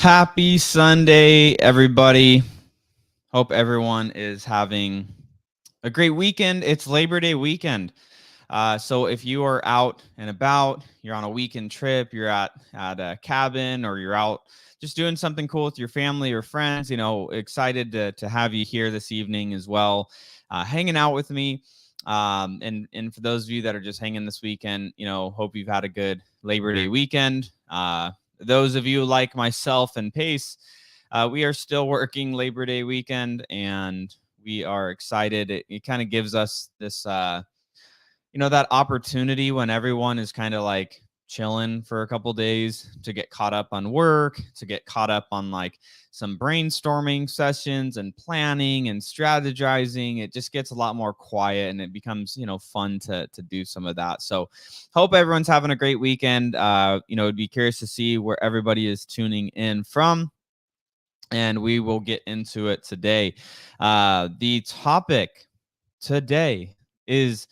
Happy Sunday, everybody. Hope everyone is having a great weekend. It's Labor Day weekend. So if you are out and about, you're on a weekend trip, you're at a cabin, or you're out just doing something cool with your family or friends, excited to have you here this evening as well, hanging out with me. And for those of you that are just hanging this weekend, hope you've had a good Labor Day weekend. Those of you like myself and Pace, we are still working Labor Day weekend, and we are excited. It kind of gives us this, that opportunity when everyone is kind of like chilling for a couple days to get caught up on work, to get caught up on like some brainstorming sessions and planning and strategizing. It just gets a lot more quiet, and it becomes, fun to do some of that. So hope everyone's having a great weekend. I'd be curious to see where everybody is tuning in from, and we will get into it today. The topic today is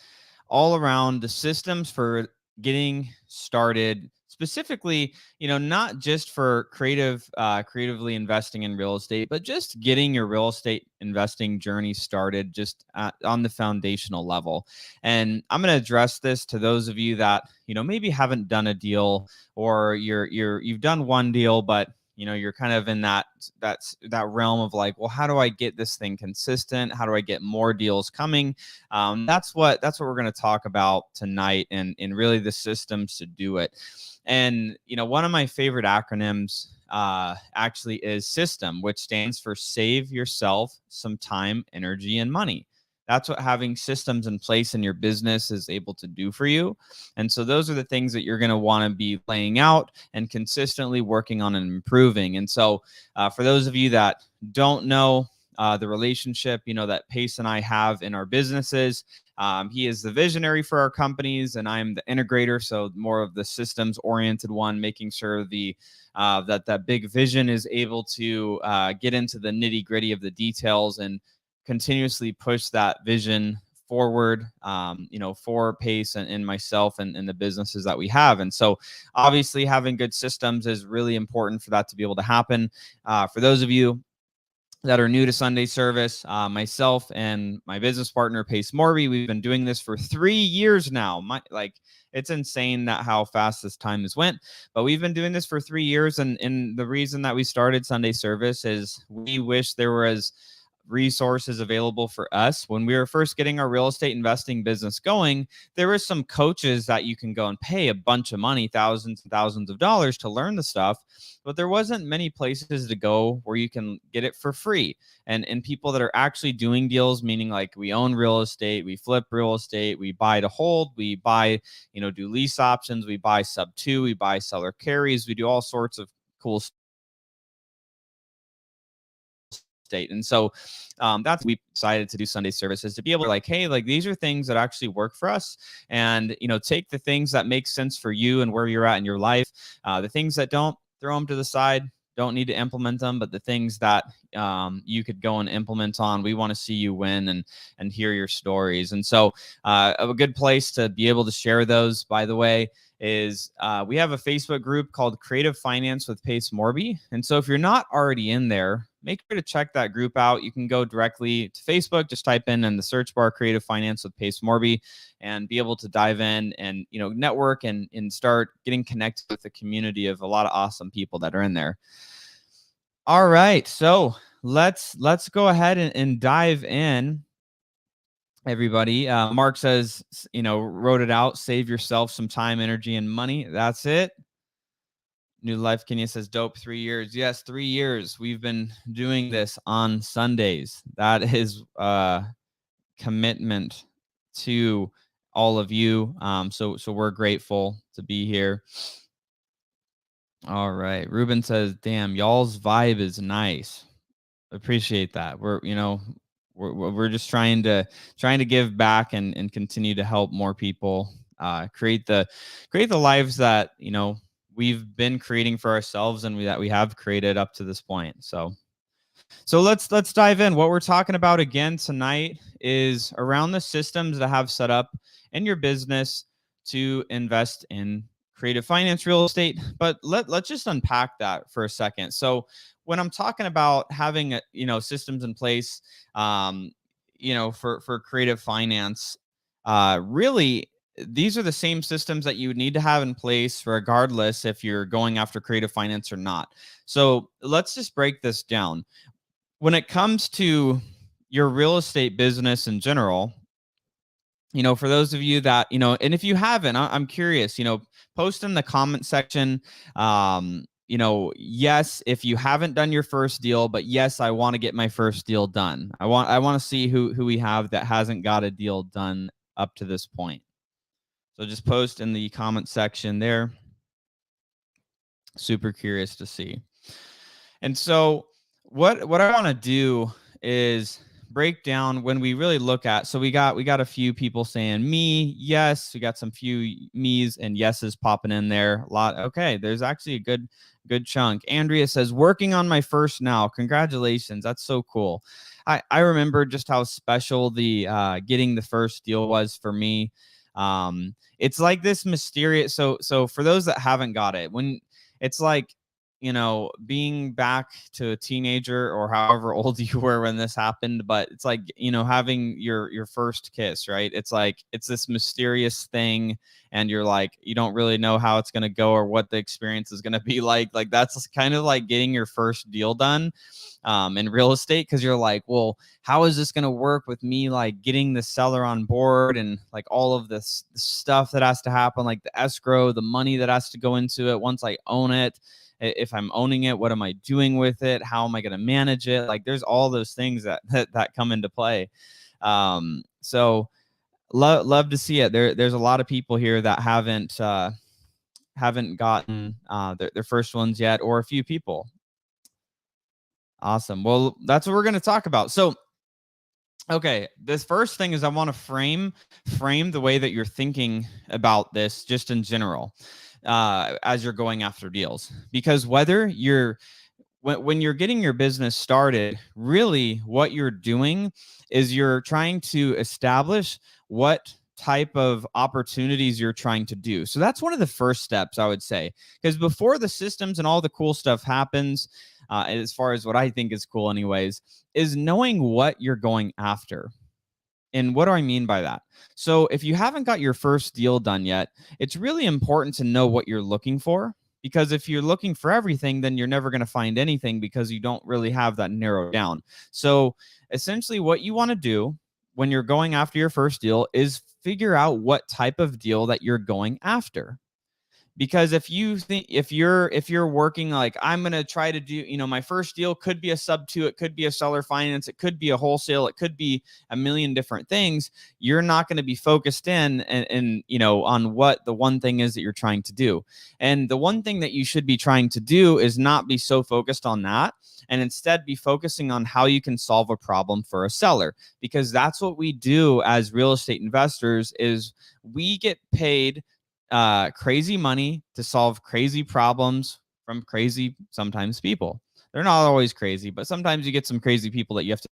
all around the systems for getting started, specifically, not just for creatively investing in real estate, but just getting your real estate investing journey started just on the foundational level. And I'm going to address this to those of you that, maybe haven't done a deal, or you've done one deal, but you're kind of in that realm of like, well, how do I get this thing consistent? How do I get more deals coming? That's what we're going to talk about tonight, and really the systems to do it. And one of my favorite acronyms actually is SYSTEM, which stands for Save Yourself Some Time, Energy, and Money. That's what having systems in place in your business is able to do for you. And so those are the things that you're going to want to be laying out and consistently working on and improving. And so for those of you that don't know the relationship, that Pace and I have in our businesses, he is the visionary for our companies, and I'm the integrator. So more of the systems oriented one, making sure that big vision is able to get into the nitty gritty of the details and continuously push that vision forward, for Pace and myself and the businesses that we have. And so obviously having good systems is really important for that to be able to happen. For those of you that are new to Sunday service, myself and my business partner, Pace Morby, we've been doing this for 3 years now. It's insane that how fast this time has went, but we've been doing this for 3 years. And the reason that we started Sunday service is we wish there was resources available for us. When we were first getting our real estate investing business going, there were some coaches that you can go and pay a bunch of money, thousands and thousands of dollars, to learn the stuff, but there wasn't many places to go where you can get it for free. And people that are actually doing deals, meaning like we own real estate, we flip real estate, we buy to hold, we buy, do lease options, we buy sub 2, we buy seller carries, we do all sorts of cool stuff. And so that's we decided to do Sunday services, to be able to like, hey, like these are things that actually work for us, and take the things that make sense for you and where you're at in your life, the things that don't, throw them to the side, don't need to implement them, but the things that you could go and implement on, we want to see you win and hear your stories. And so a good place to be able to share those, by the way, is we have a Facebook group called Creative Finance with Pace Morby. And so if you're not already in there, make sure to check that group out. You can go directly to Facebook, just type in the search bar Creative Finance with Pace Morby, and be able to dive in and network and start getting connected with the community of a lot of awesome people that are in there. All right, so let's go ahead and dive in. Everybody, Mark says, wrote it out. Save yourself some time, energy, and money. That's it. New Life Kenya says, dope, 3 years. Yes, 3 years. We've been doing this on Sundays. That is commitment to all of you. So we're grateful to be here. All right. Ruben says, damn, y'all's vibe is nice. Appreciate that. We're just trying to give back and continue to help more people create the lives that we've been creating for ourselves, and that we have created up to this point. So let's dive in. What we're talking about again tonight is around the systems that have set up in your business to invest in creative finance real estate, but let's just unpack that for a second. So when I'm talking about having systems in place, for creative finance, really these are the same systems that you would need to have in place regardless if you're going after creative finance or not. So let's just break this down. When it comes to your real estate business in general, for those of you that, and if you haven't, I'm curious, post in the comment section, yes, if you haven't done your first deal, but yes, I want to get my first deal done. I want to see who we have that hasn't got a deal done up to this point. So just post in the comment section there. Super curious to see. And so what I want to do is break down when we really look at, so we got a few people saying me, yes, we got some few me's and yeses popping in there a lot. Okay, there's actually a good chunk. Andrea says, working on my first now. Congratulations, that's so cool. I remember just how special the getting the first deal was for me. It's like this mysterious, so for those that haven't got it, when it's like, being back to a teenager or however old you were when this happened, but it's like, having your first kiss, right? It's like, it's this mysterious thing and you're like, you don't really know how it's going to go or what the experience is going to be like that's kind of like getting your first deal done in real estate, because you're like, well, how is this going to work with me like getting the seller on board and like all of this stuff that has to happen, like the escrow, the money that has to go into it once I own it. If I'm owning it, what am I doing with it? How am I going to manage it? Like there's all those things that come into play. So love to see it. There's a lot of people here that haven't gotten their first ones yet, or a few people. Awesome. Well, that's what we're going to talk about. So, okay, this first thing is I want to frame the way that you're thinking about this just in general as you're going after deals. Because whether when you're getting your business started, really what you're doing is you're trying to establish what type of opportunities you're trying to do. So that's one of the first steps, I would say, because before the systems and all the cool stuff happens, as far as what I think is cool anyways, is knowing what you're going after. And what do I mean by that? So if you haven't got your first deal done yet, it's really important to know what you're looking for, because if you're looking for everything, then you're never going to find anything because you don't really have that narrowed down. So essentially what you want to do when you're going after your first deal is figure out what type of deal that you're going after. Because if you're working like, I'm going to try to do, my first deal could be a sub 2, it could be a seller finance, it could be a wholesale, it could be a million different things. You're not going to be focused in and on what the one thing is that you're trying to do. And the one thing that you should be trying to do is not be so focused on that, and instead be focusing on how you can solve a problem for a seller, because that's what we do as real estate investors. Is we get paid crazy money to solve crazy problems from crazy, sometimes, people. They're not always crazy, but sometimes you get some crazy people that you have to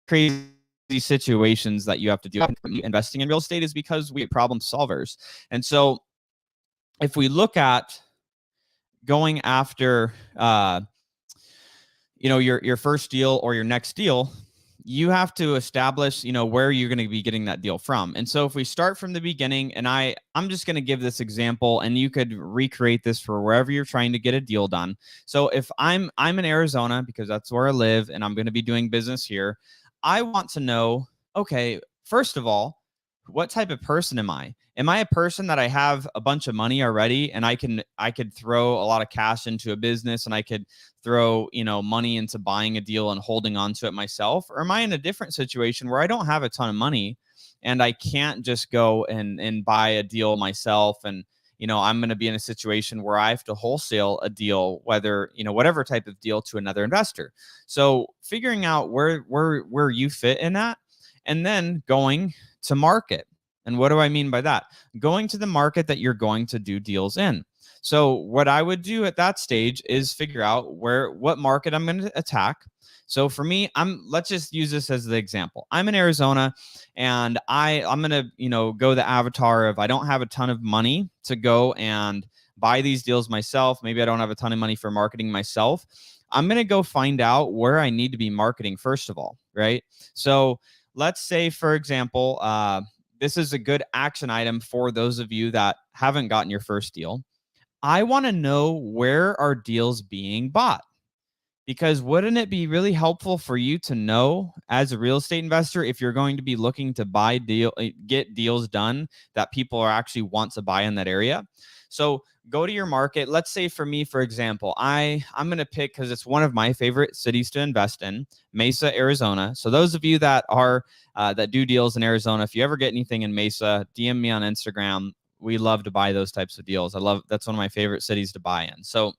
crazy situations that you have to deal with. Investing in real estate is because we are problem solvers. And so if we look at going after your first deal or your next deal, you have to establish, where you're going to be getting that deal from. And so if we start from the beginning, and I'm just going to give this example, and you could recreate this for wherever you're trying to get a deal done. So if I'm in Arizona, because that's where I live and I'm going to be doing business here, I want to know, okay, first of all, what type of person am I? Am I a person that I have a bunch of money already and I could throw a lot of cash into a business, and I could throw, money into buying a deal and holding on to it myself? Or am I in a different situation where I don't have a ton of money and I can't just go and buy a deal myself, and I'm going to be in a situation where I have to wholesale a deal, whether, whatever type of deal, to another investor. So figuring out where you fit in that, and then going to market. And what do I mean by that? Going to the market that you're going to do deals in. So what I would do at that stage is figure out what market I'm going to attack. So for me, let's just use this as the example. I'm in Arizona, and I'm going to, go the avatar of I don't have a ton of money to go and buy these deals myself. Maybe I don't have a ton of money for marketing myself. I'm going to go find out where I need to be marketing first of all, right? So let's say, for example, this is a good action item for those of you that haven't gotten your first deal. I want to know where are deals being bought. Because wouldn't it be really helpful for you to know as a real estate investor if you're going to be looking to get deals done that people are actually want to buy in that area? So go to your market. Let's say for me, for example, I'm going to pick, because it's one of my favorite cities to invest in, Mesa, Arizona. So those of you that are that do deals in Arizona, if you ever get anything in Mesa, DM me on Instagram. We love to buy those types of deals. That's one of my favorite cities to buy in. So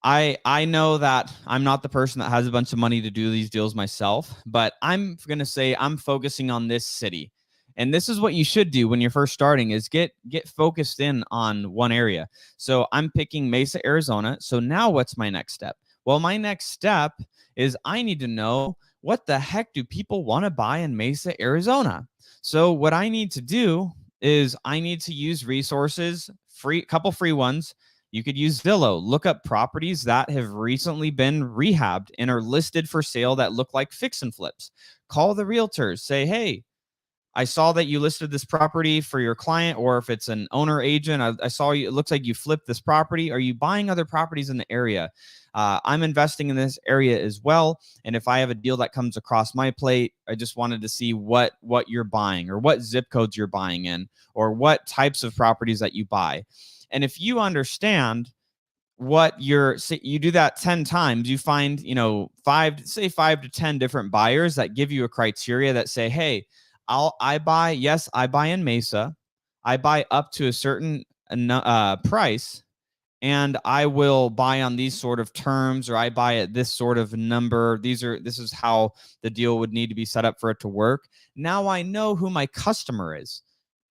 I know that I'm not the person that has a bunch of money to do these deals myself, but I'm going to say I'm focusing on this city. And this is what you should do when you're first starting is get focused in on one area. So I'm picking Mesa, Arizona. So now what's my next step? Well, my next step is I need to know what the heck do people want to buy in Mesa, Arizona? So what I need to do is I need to use resources, couple free ones. You could use Zillow. Look up properties that have recently been rehabbed and are listed for sale that look like fix and flips. Call the realtors. Say, hey, I saw that you listed this property for your client, or if it's an owner agent, I saw you. It looks like you flipped this property. Are you buying other properties in the area? I'm investing in this area as well. And if I have a deal that comes across my plate, I just wanted to see what you're buying or what zip codes you're buying in or what types of properties that you buy. And if you understand you do that 10 times, you find, 5 to 10 different buyers that give you a criteria that say, hey, I buy in Mesa. I buy up to a certain price, and I will buy on these sort of terms, or I buy at this sort of number. This is how the deal would need to be set up for it to work. Now I know who my customer is.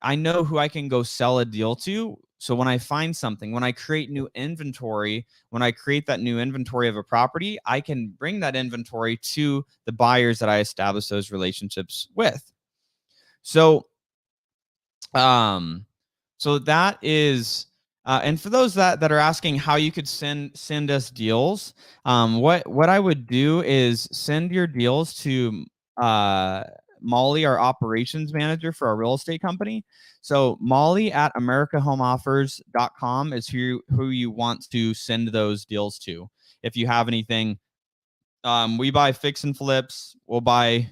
I know who I can go sell a deal to. So when I find something, when I create new inventory, when I create that new inventory of a property, I can bring that inventory to the buyers that I establish those relationships with. So, so that is, and for those that are asking how you could send us deals, what I would do is send your deals to Molly, our operations manager for our real estate company. So Molly at americahomeoffers.com is who you want to send those deals to. If you have anything, we buy fix and flips. We'll buy,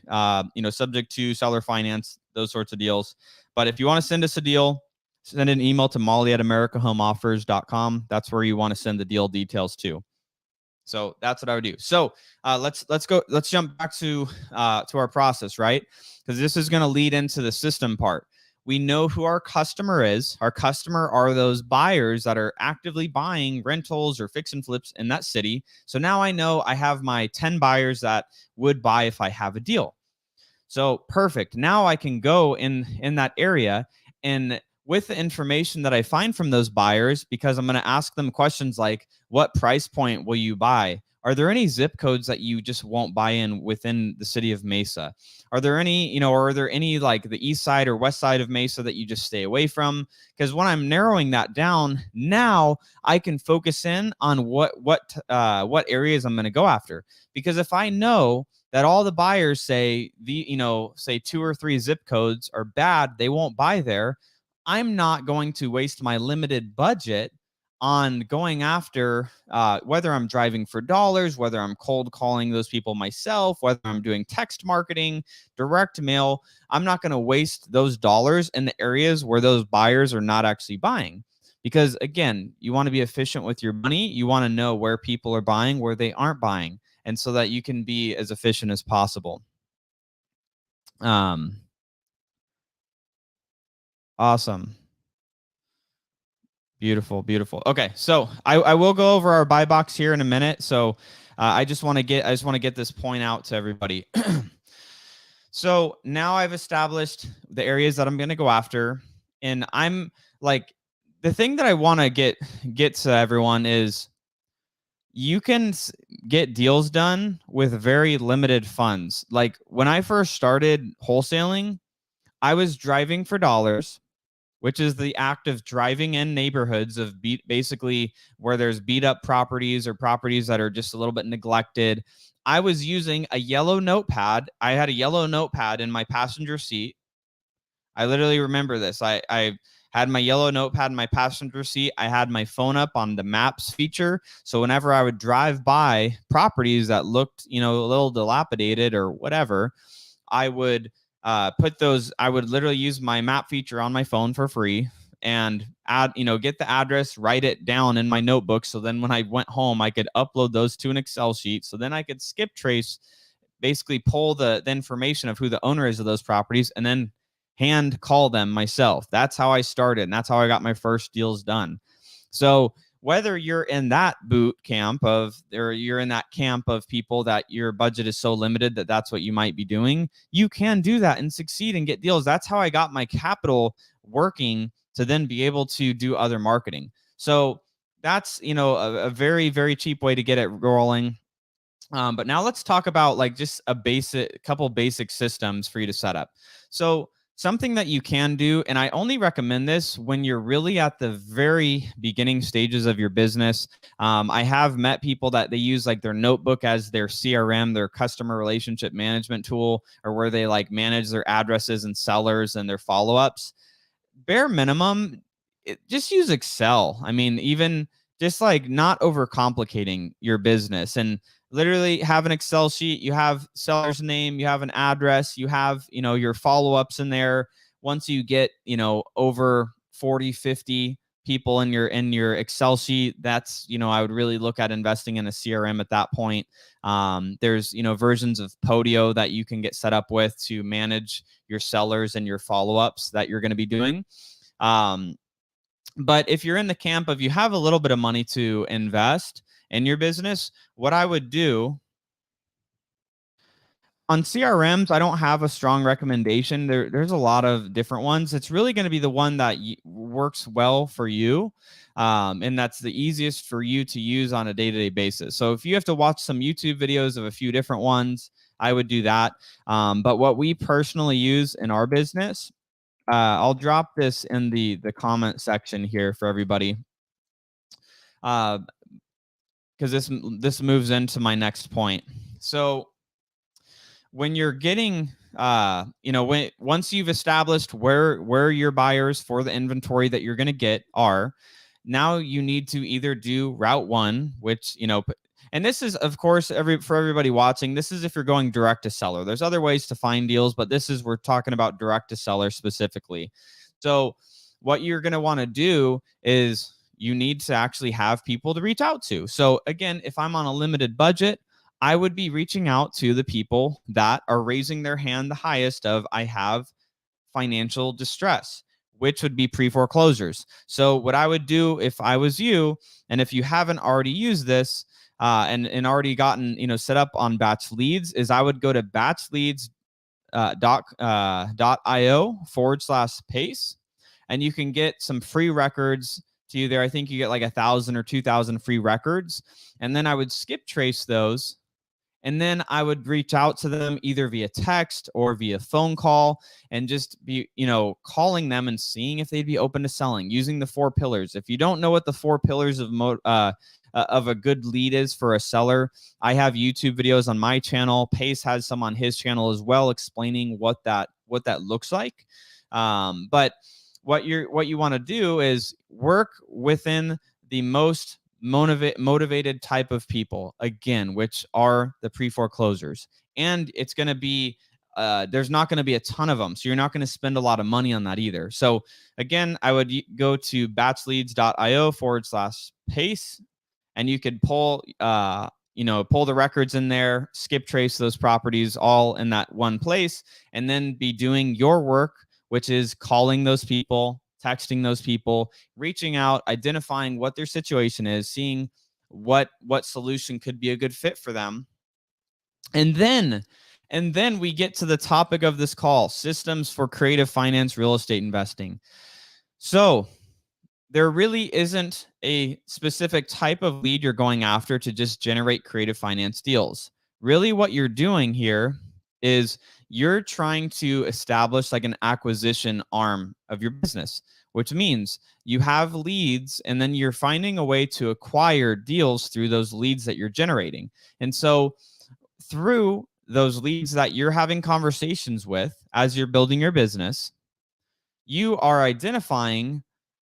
subject to seller finance, those sorts of deals. But if you want to send us a deal, send an email to Molly at americahomeoffers.com. That's where you want to send the deal details to. So that's what I would do. So let's jump back to our process, right? Because this is going to lead into the system part. We know who our customer is. Our customer are those buyers that are actively buying rentals or fix and flips in that city. So now I know I have my 10 buyers that would buy if I have a deal. So perfect. Now I can go in that area, and with the information that I find from those buyers, because I'm going to ask them questions like, what price point will you buy? Are there any zip codes that you just won't buy in within the city of Mesa? Are there any, or are there any like the east side or west side of Mesa that you just stay away from? Because when I'm narrowing that down, now I can focus in on what areas I'm going to go after. Because if I know that all the buyers say say 2 or 3 zip codes are bad, they won't buy there, I'm not going to waste my limited budget on going after whether I'm driving for dollars, whether I'm cold calling those people myself, whether I'm doing text marketing, direct mail. I'm not going to waste those dollars in the areas where those buyers are not actually buying. Because again, you want to be efficient with your money. You want to know where people are buying, where they aren't buying, and so that you can be as efficient as possible. Awesome. Beautiful, beautiful. Okay, so I will go over our buy box here in a minute. So I just want to get this point out to everybody. So now I've established the areas that I'm going to go after, and I'm like, the thing that I want to get to everyone is you can get deals done with very limited funds. Like when I first started wholesaling, I was driving for dollars, which is the act of driving in neighborhoods of basically where there's beat up properties or properties that are just a little bit neglected. I was using a yellow notepad. I had a yellow notepad in my passenger seat. I literally remember this. I had my yellow notepad in my passenger seat. I had my phone up on the maps feature. So whenever I would drive by properties that looked, a little dilapidated or whatever, I would I would literally use my map feature on my phone for free and get the address, write it down in my notebook. So then when I went home, I could upload those to an Excel sheet. So then I could skip trace, basically pull the information of who the owner is of those properties and then hand call them myself. That's how I started. And that's how I got my first deals done. So whether you're in that boot camp or you're in that camp of people that your budget is so limited that that's what you might be doing, you can do that and succeed and get deals. That's how I got my capital working to then be able to do other marketing. So that's, a very, very cheap way to get it rolling. But now let's talk about like just a couple basic systems for you to set up. So something that you can do, and I only recommend this when you're really at the very beginning stages of your business. I have met people that they use like their notebook as their CRM, their customer relationship management tool, or where they like manage their addresses and sellers and their follow-ups. Bare minimum, just use Excel. I mean, even just like not overcomplicating your business and literally have an Excel sheet. You have seller's name, you have an address, you have, your follow-ups in there. Once you get, over 40, 50 people in your Excel sheet, that's, I would really look at investing in a CRM at that point. There's, versions of Podio that you can get set up with to manage your sellers and your follow-ups that you're going to be doing. But if you're in the camp of you have a little bit of money to invest in your business, what I would do on CRMs, I don't have a strong recommendation. There's a lot of different ones. It's really going to be the one that works well for you. And that's the easiest for you to use on a day-to-day basis. So if you have to watch some YouTube videos of a few different ones, I would do that. But what we personally use in our business, I'll drop this in the comment section here for everybody. Because this moves into my next point. So when you're getting, once you've established where your buyers for the inventory that you're going to get are, now you need to either do route one, which, and this is, of course, for everybody watching, this is if you're going direct to seller. There's other ways to find deals, but we're talking about direct to seller specifically. So what you're going to want to do is you need to actually have people to reach out to. So again, if I'm on a limited budget, I would be reaching out to the people that are raising their hand the highest of I have financial distress, which would be pre-foreclosures. So what I would do if I was you, and if you haven't already used this and already gotten set up on batch leads, is I would go to batchleads.io/pace, and you can get some free records to you there. I think you get like 1,000 or 2,000 free records, and then I would skip trace those. And then I would reach out to them either via text or via phone call and just be, calling them and seeing if they'd be open to selling using the 4 pillars. If you don't know what the 4 pillars of a good lead is for a seller, I have YouTube videos on my channel. Pace has some on his channel as well, explaining what that looks like. But what you want to do is work within the most motivated type of people, again, which are the pre-foreclosures. And it's going to be there's not going to be a ton of them, so you're not going to spend a lot of money on that either. So again, I would go to batchleads.io/pace, and you could pull the records in there, skip trace those properties all in that one place, and then be doing your work, which is calling those people, texting those people, reaching out, identifying what their situation is, seeing what solution could be a good fit for them. And then we get to the topic of this call, systems for creative finance real estate investing. So there really isn't a specific type of lead you're going after to just generate creative finance deals. Really, what you're doing here is you're trying to establish like an acquisition arm of your business, which means you have leads and then you're finding a way to acquire deals through those leads that you're generating. And so through those leads that you're having conversations with as you're building your business, you are identifying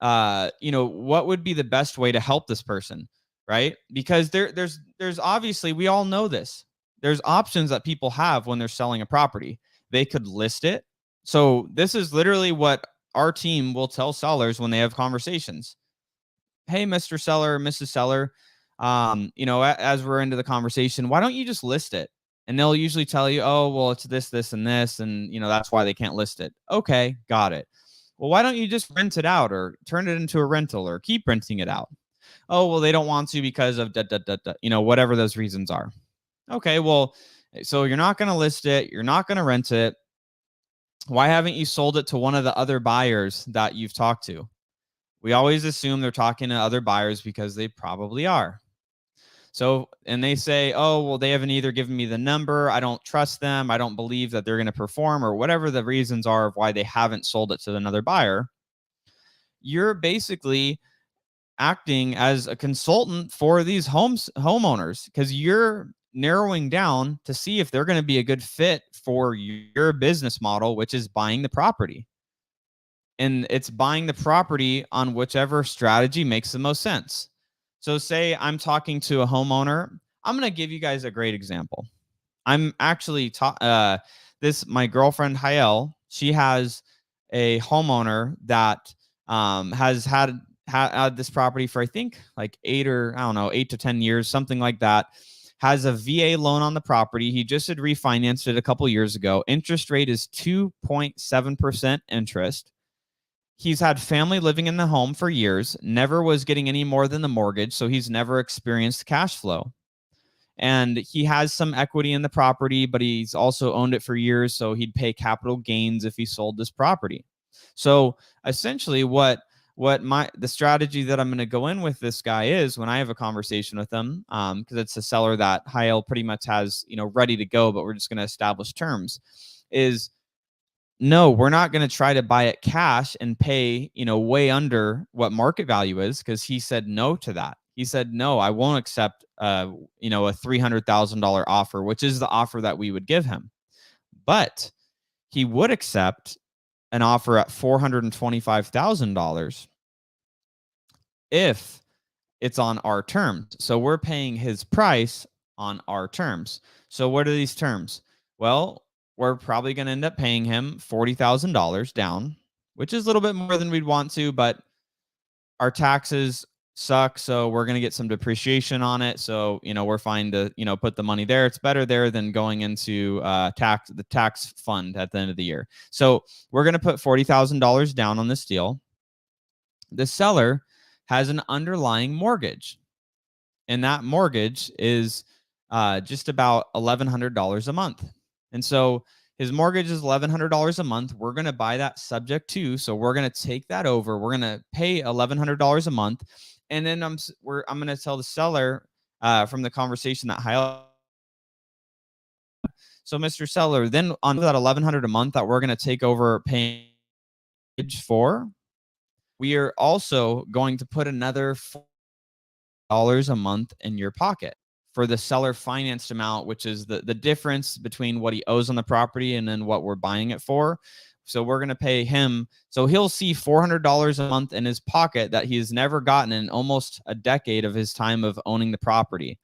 what would be the best way to help this person, right? Because there's obviously, we all know this, there's options that people have when they're selling a property. They could list it. So this is literally what our team will tell sellers when they have conversations. Hey, Mr. Seller, Mrs. Seller, as we're into the conversation, why don't you just list it? And they'll usually tell you, oh, well, it's this, this, and this, and that's why they can't list it. Okay, got it. Well, why don't you just rent it out or turn it into a rental or keep renting it out? Oh, well, they don't want to because of whatever those reasons are. Okay, well, so you're not going to list it. You're not going to rent it. Why haven't you sold it to one of the other buyers that you've talked to? We always assume they're talking to other buyers because they probably are. So, and they say, oh, well, they haven't either given me the number. I don't trust them. I don't believe that they're going to perform, or whatever the reasons are of why they haven't sold it to another buyer. You're basically acting as a consultant for these homeowners, because you're narrowing down to see if they're going to be a good fit for your business model, which is buying the property. And it's buying the property on whichever strategy makes the most sense. So say I'm talking to a homeowner. I'm going to give you guys a great example. I'm actually my girlfriend Hayel, she has a homeowner that has had this property for, I think, like 8 to 10 years, something like that. Has a VA loan on the property. He just had refinanced it a couple years ago. Interest rate is 2.7% interest. He's had family living in the home for years, never was getting any more than the mortgage, so he's never experienced cash flow. And he has some equity in the property, but he's also owned it for years, so he'd pay capital gains if he sold this property. So essentially the strategy that I'm going to go in with this guy is, when I have a conversation with him, because it's a seller that Hayel pretty much has ready to go, but we're just going to establish terms, is no, we're not going to try to buy it cash and pay, way under what market value is, because he said no to that. He said, no, I won't accept, a $300,000 offer, which is the offer that we would give him. But he would accept an offer at $425,000 if it's on our terms. So we're paying his price on our terms. So what are these terms? Well, we're probably going to end up paying him $40,000 down, which is a little bit more than we'd want to, but our taxes suck, so we're going to get some depreciation on it. So, we're fine to, put the money there. It's better there than going into the tax fund at the end of the year. So we're going to put $40,000 down on this deal. The seller has an underlying mortgage, and that mortgage is just about $1,100 a month. And so his mortgage is $1,100 a month. We're going to buy that subject to, so we're going to take that over. We're going to pay $1,100 a month. And then I'm going to tell the seller from the conversation that so Mr. Seller, then on that $1,100 a month that we're going to take over paying for, we are also going to put another $4 a month in your pocket for the seller financed amount, which is the difference between what he owes on the property and then what we're buying it for. So we're going to pay him. So he'll see $400 a month in his pocket that he's never gotten in almost a decade of his time of owning the property.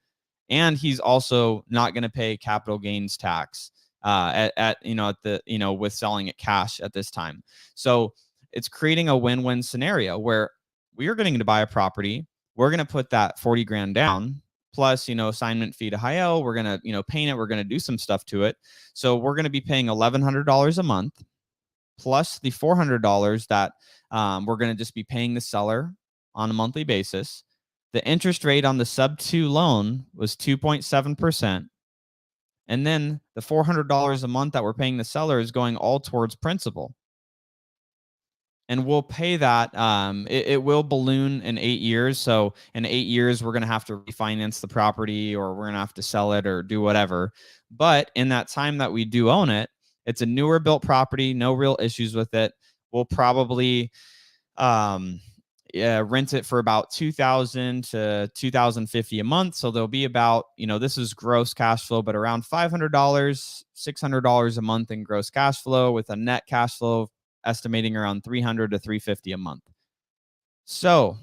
And he's also not going to pay capital gains tax with selling it cash at this time. So it's creating a win-win scenario where we are getting to buy a property. We're going to put that 40 grand down, plus, assignment fee to Hayel. We're going to, paint it. We're going to do some stuff to it. So we're going to be paying $1,100 a month, plus the $400 that we're going to just be paying the seller on a monthly basis. The interest rate on the sub-2 loan was 2.7%. And then the $400 a month that we're paying the seller is going all towards principal. and we'll pay that. It will balloon in 8 years. So in 8 years, we're going to have to refinance the property, or we're going to have to sell it or do whatever. But in that time that we do own it, it's a newer built property, no real issues with it. We'll probably rent it for about $2,000 to $2,050 a month. So there'll be about, this is gross cash flow, but around $500, $600 a month in gross cash flow, with a net cash flow estimating around $300 to $350 a month. So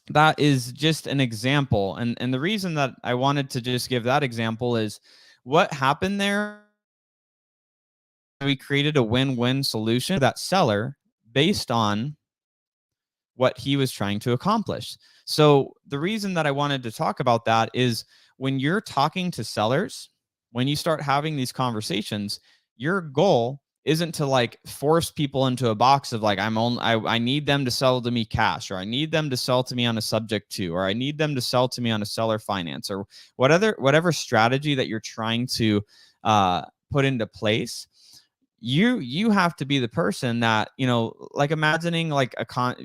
that is just an example. And the reason that I wanted to just give that example is what happened there. We created a win-win solution for that seller based on what he was trying to accomplish. So the reason that I wanted to talk about that is when you're talking to sellers, when you start having these conversations, your goal isn't to like force people into a box of like, I need them to sell to me cash, or I need them to sell to me on a subject to, or I need them to sell to me on a seller finance, or whatever strategy that you're trying to put into place. You have to be the person that, like imagining like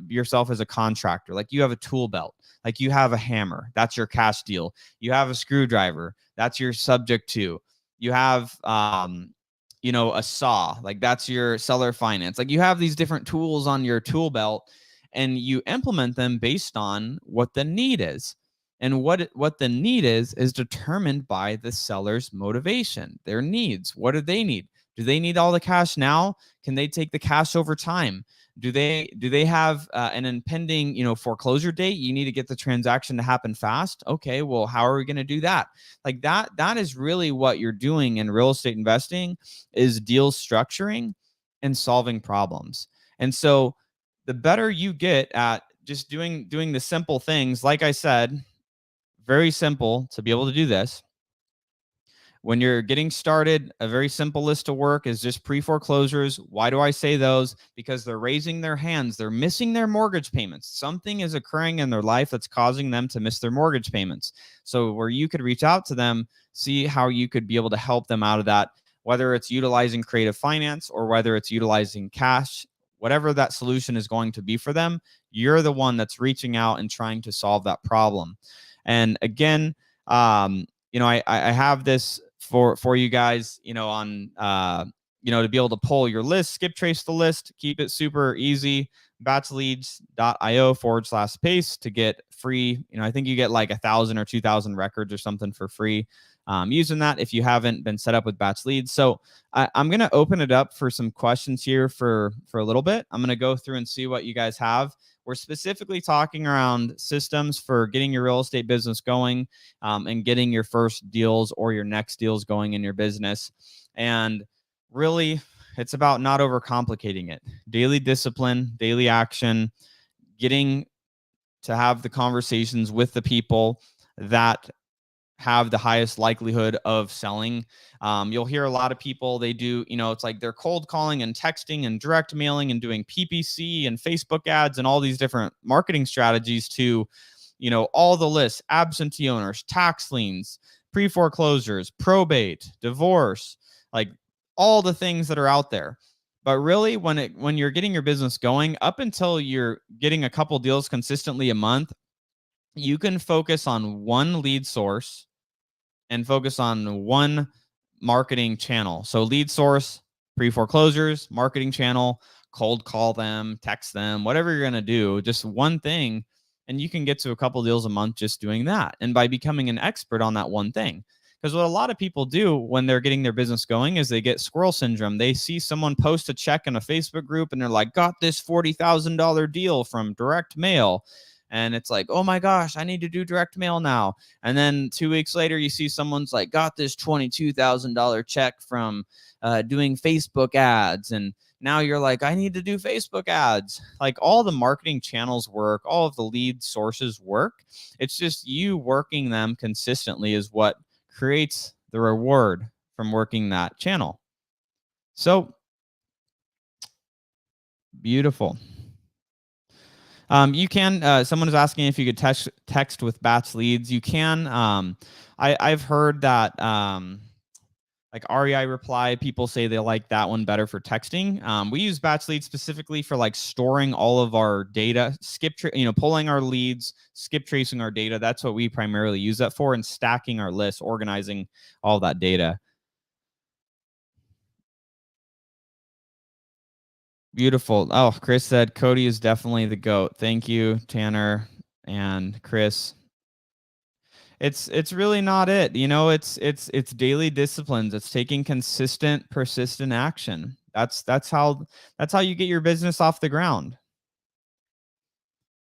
yourself as a contractor. Like you have a tool belt, like you have a hammer, that's your cash deal. You have a screwdriver, that's your subject to. You have a saw, like that's your seller finance. Like you have these different tools on your tool belt, and you implement them based on what the need is. And what the need is determined by the seller's motivation, their needs. What do they need? Do they need all the cash now? Can they take the cash over time? Do they have an impending, foreclosure date? You need to get the transaction to happen fast. Okay, well, how are we going to do that? Like that is really what you're doing in real estate investing, is deal structuring and solving problems. And so the better you get at just doing the simple things, like I said, very simple to be able to do this. When you're getting started, a very simple list of work is just pre-foreclosures. Why do I say those? Because they're raising their hands. They're missing their mortgage payments. Something is occurring in their life that's causing them to miss their mortgage payments. So where you could reach out to them, see how you could be able to help them out of that, whether it's utilizing creative finance or whether it's utilizing cash, whatever that solution is going to be for them, you're the one that's reaching out and trying to solve that problem. And again, I have this for you guys, on to be able to pull your list, skip trace the list, keep it super easy. batchleads.io/pace to get free. I think you get like 1,000 or 2,000 records or something for free using that if you haven't been set up with Batch Leads. So I'm going to open it up for some questions here for a little bit. I'm going to go through and see what you guys have. We're specifically talking around systems for getting your real estate business going and getting your first deals or your next deals going in your business. And really, it's about not overcomplicating it. Daily discipline, daily action, getting to have the conversations with the people that have the highest likelihood of selling. You'll hear a lot of people, they do, it's like they're cold calling and texting and direct mailing and doing PPC and Facebook ads and all these different marketing strategies to, all the lists, absentee owners, tax liens, pre-foreclosures, probate, divorce, like all the things that are out there. But really, when you're getting your business going, up until you're getting a couple deals consistently a month, you can focus on one lead source and focus on one marketing channel. So lead source, pre-foreclosures, marketing channel, cold call them, text them, whatever you're going to do, just one thing. And you can get to a couple deals a month just doing that. And by becoming an expert on that one thing. Because what a lot of people do when they're getting their business going is they get squirrel syndrome. They see someone post a check in a Facebook group and they're like, got this $40,000 deal from direct mail. And it's like, oh my gosh, I need to do direct mail now. And then 2 weeks later, you see someone's like, got this $22,000 check from doing Facebook ads. And now you're like, I need to do Facebook ads. Like all the marketing channels work, all of the lead sources work. It's just you working them consistently is what creates the reward from working that channel. So beautiful. You can, someone is asking if you could text with batch leads. You can. I've heard that like REI reply, people say they like that one better for texting. We use batch leads specifically for like storing all of our data, pulling our leads, skip tracing our data. That's what we primarily use that for, and stacking our lists, organizing all that data. Beautiful. Oh, Chris said Cody is definitely the GOAT. Thank you, Tanner and Chris. It's really not it. It's daily disciplines. It's taking consistent, persistent action. That's how you get your business off the ground.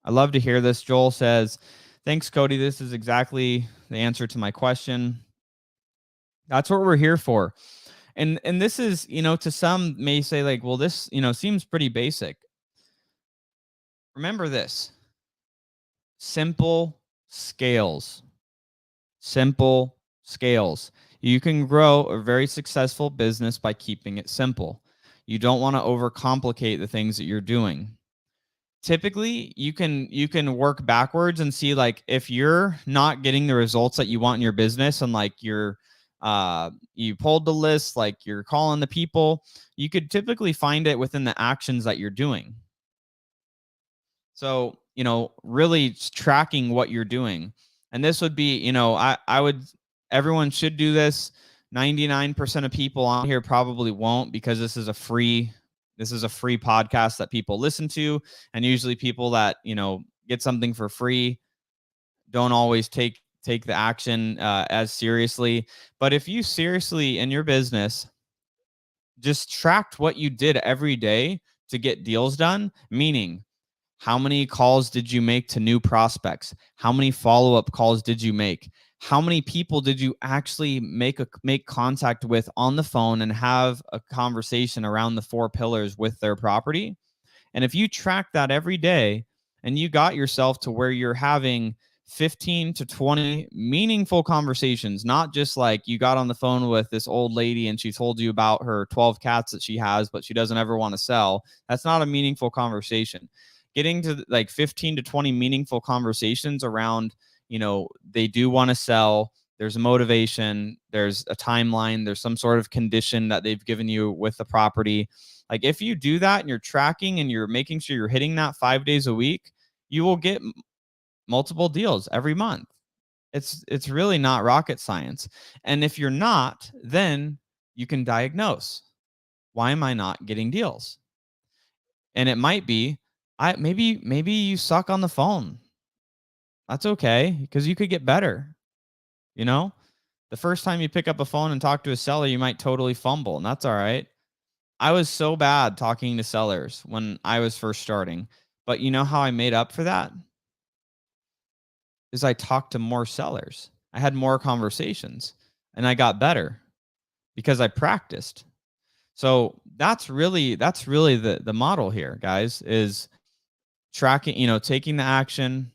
I love to hear this. Joel says, "Thanks, Cody. This is exactly the answer to my question." That's what we're here for. And this is, to some may say like, well, this, seems pretty basic. Remember this. Simple scales. Simple scales. You can grow a very successful business by keeping it simple. You don't want to overcomplicate the things that you're doing. Typically, you can work backwards and see, like, if you're not getting the results that you want in your business, and like you pulled the list, like you're calling the people, you could typically find it within the actions that you're doing. So, really tracking what you're doing. And this would be, everyone should do this. 99% of people on here probably won't, because this is a free podcast that people listen to. And usually people that, get something for free don't always take the action as seriously. But if you seriously in your business just tracked what you did every day to get deals done, meaning, how many calls did you make to new prospects? How many follow-up calls did you make? How many people did you actually make contact with on the phone and have a conversation around the 4 pillars with their property? And if you track that every day, and you got yourself to where you're having 15 to 20 meaningful conversations, not just like you got on the phone with this old lady and she told you about her 12 cats that she has, but she doesn't ever want to sell. That's not a meaningful conversation. Getting to like 15 to 20 meaningful conversations around, they do want to sell. There's a motivation, there's a timeline, there's some sort of condition that they've given you with the property. Like, if you do that and you're tracking and you're making sure you're hitting that 5 days a week, you will get multiple deals every month. It's really not rocket science. And if you're not, then you can diagnose, why am I not getting deals? And it might be, maybe you suck on the phone. That's okay, because you could get better. The first time you pick up a phone and talk to a seller, you might totally fumble, and that's all right. I was so bad talking to sellers when I was first starting, but you know how I made up for that? Is I talked to more sellers. I had more conversations, and I got better because I practiced. So that's really the model here, guys, is tracking, taking the action,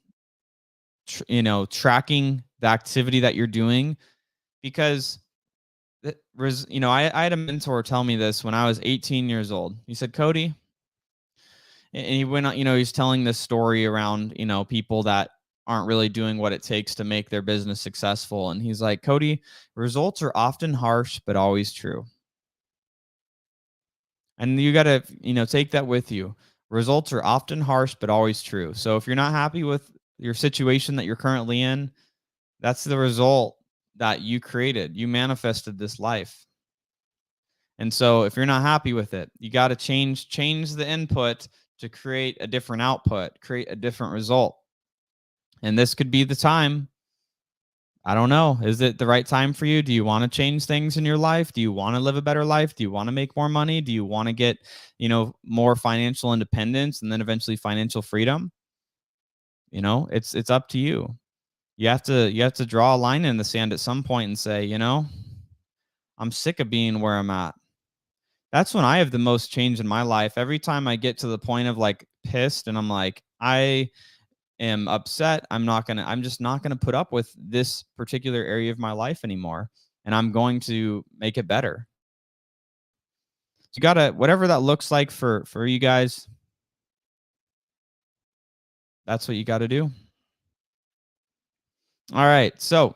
tracking the activity that you're doing. Because I had a mentor tell me this when I was 18 years old. He said, Cody, and he went on, he's telling this story around, people that aren't really doing what it takes to make their business successful. And he's like, Cody, results are often harsh, but always true. And you got to, take that with you. Results are often harsh, but always true. So if you're not happy with your situation that you're currently in, that's the result that you created. You manifested this life. And so if you're not happy with it, you got to change the input to create a different output, create a different result. And this could be the time. I don't know. Is it the right time for you? Do you want to change things in your life? Do you want to live a better life? Do you want to make more money? Do you want to get, more financial independence and then eventually financial freedom? It's up to you. You have to draw a line in the sand at some point and say, I'm sick of being where I'm at. That's when I have the most change in my life. Every time I get to the point of like pissed and I'm like, I am upset, I'm just not gonna put up with this particular area of my life anymore. And I'm going to make it better. So you gotta, whatever that looks like for you guys, that's what you gotta do. All right. So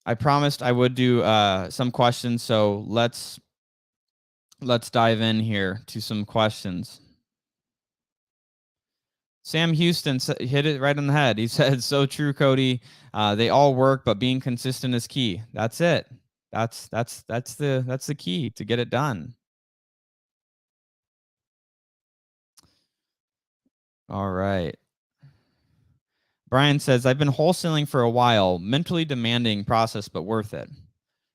I promised I would do some questions, so let's dive in here to some questions. Sam Houston hit it right on the head. He said, "So true, Cody. They all work, but being consistent is key." That's it. That's the key to get it done. All right. Brian says, "I've been wholesaling for a while. Mentally demanding process, but worth it."